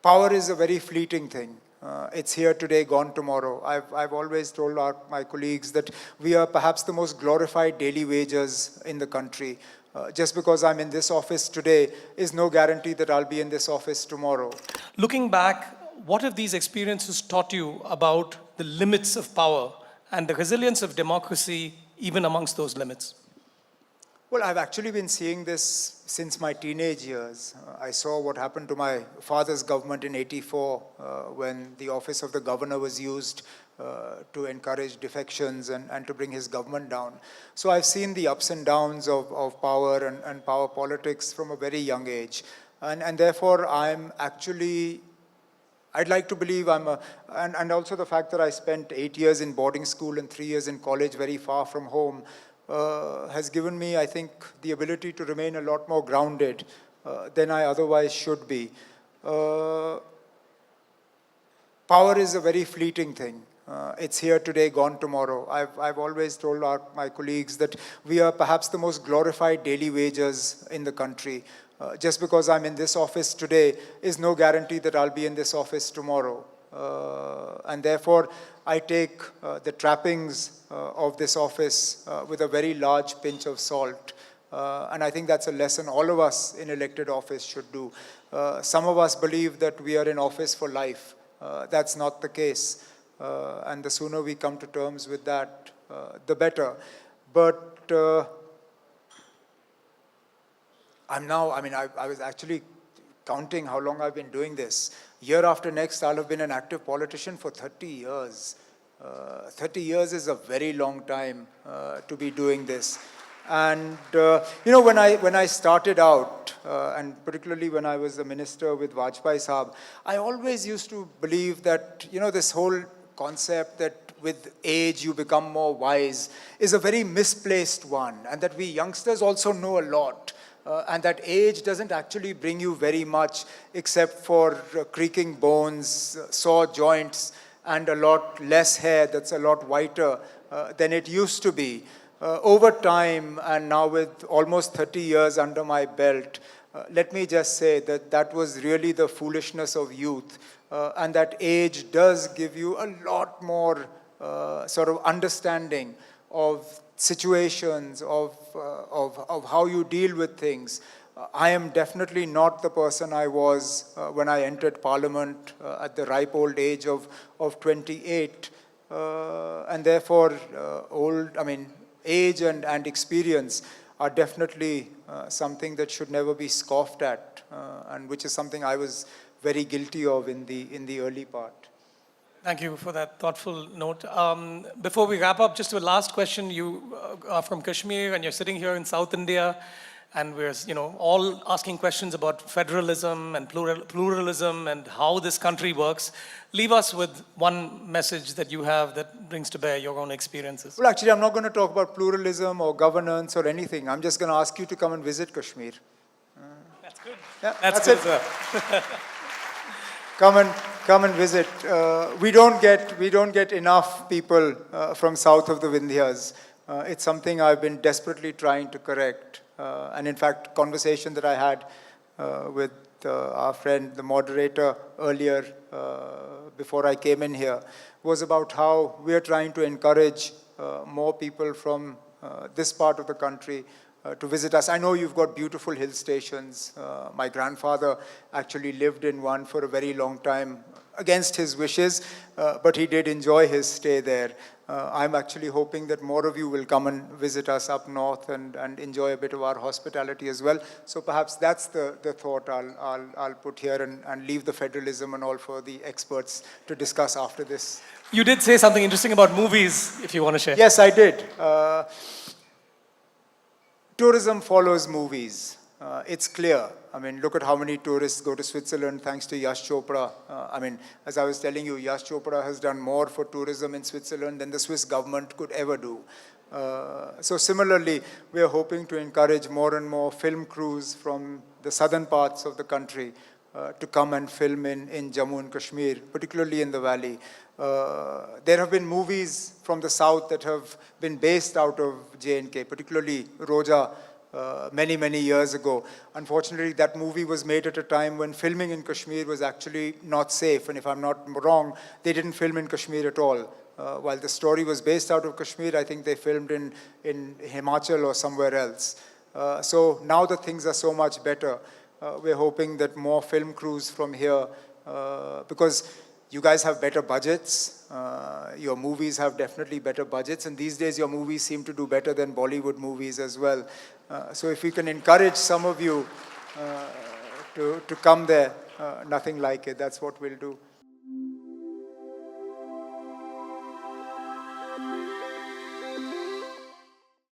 Power is a very fleeting thing. It's here today, gone tomorrow. I've always told my colleagues that we are perhaps the most glorified daily wagers in the country. Just because I'm in this office today is no guarantee that I'll be in this office tomorrow. Looking back, what have these experiences taught you about the limits of power and the resilience of democracy even amongst those limits? Well, I've actually been seeing this since my teenage years. I saw what happened to my father's government in '84 when the office of the governor was used to encourage defections and to bring his government down. So I've seen the ups and downs of power and power politics from a very young age. And therefore, I'd like to believe and also the fact that I spent 8 years in boarding school and 3 years in college very far from home, has given me, I think, the ability to remain a lot more grounded than I otherwise should be. Power is a very fleeting thing. It's here today, gone tomorrow. I've always told my colleagues that we are perhaps the most glorified daily wagers in the country. Just because I'm in this office today is no guarantee that I'll be in this office tomorrow. And therefore, I take the trappings of this office with a very large pinch of salt. And I think that's a lesson all of us in elected office should do. Some of us believe that we are in office for life. That's not the case. And the sooner we come to terms with that, the better. But I was actually counting how long I've been doing this. Year after next, I'll have been an active politician for 30 years. 30 years is a very long time to be doing this. And, when I started out, and particularly when I was a minister with Vajpayee Saab, I always used to believe that, this whole concept that with age you become more wise is a very misplaced one, and that we youngsters also know a lot. And that age doesn't actually bring you very much except for creaking bones, sore joints, and a lot less hair that's a lot whiter than it used to be. Over time, and now with almost 30 years under my belt, let me just say that was really the foolishness of youth, and that age does give you a lot more sort of understanding of situations, of how you deal with things. I am definitely not the person I was when I entered Parliament at the ripe old age of 28. And therefore, age and experience are definitely something that should never be scoffed at, and which is something I was very guilty of in the early part. Thank you for that thoughtful note. Before we wrap up, just a last question. You are from Kashmir and you're sitting here in South India, and we're all asking questions about federalism and pluralism and how this country works. Leave us with one message that you have that brings to bear your own experiences. Well, actually, I'm not going to talk about pluralism or governance or anything. I'm just going to ask you to come and visit Kashmir. That's good. Yeah, that's good, it. Sir. Come and visit. We don't get enough people from south of the Vindhyas. It's something I've been desperately trying to correct. And in fact, conversation that I had with our friend, the moderator, earlier before I came in here, was about how we are trying to encourage more people from this part of the country to visit us. I know you've got beautiful hill stations. My grandfather actually lived in one for a very long time, against his wishes, but he did enjoy his stay there. I'm actually hoping that more of you will come and visit us up north and enjoy a bit of our hospitality as well. So perhaps that's the thought I'll put here and leave the federalism and all for the experts to discuss after this. You did say something interesting about movies, if you want to share. Yes, I did. Tourism follows movies. It's clear. Look at how many tourists go to Switzerland thanks to Yash Chopra. As I was telling you, Yash Chopra has done more for tourism in Switzerland than the Swiss government could ever do. So similarly, we are hoping to encourage more and more film crews from the southern parts of the country to come and film in Jammu and Kashmir, particularly in the valley. There have been movies from the south that have been based out of J&K, particularly Roja, many, many years ago. Unfortunately, that movie was made at a time when filming in Kashmir was actually not safe. And if I'm not wrong, they didn't film in Kashmir at all. While the story was based out of Kashmir, I think they filmed in Himachal or somewhere else. So now that things are so much better, we're hoping that more film crews from here, because you guys have better budgets, your movies have definitely better budgets, and these days your movies seem to do better than Bollywood movies as well. So if we can encourage some of you to come there, nothing like it, that's what we'll do.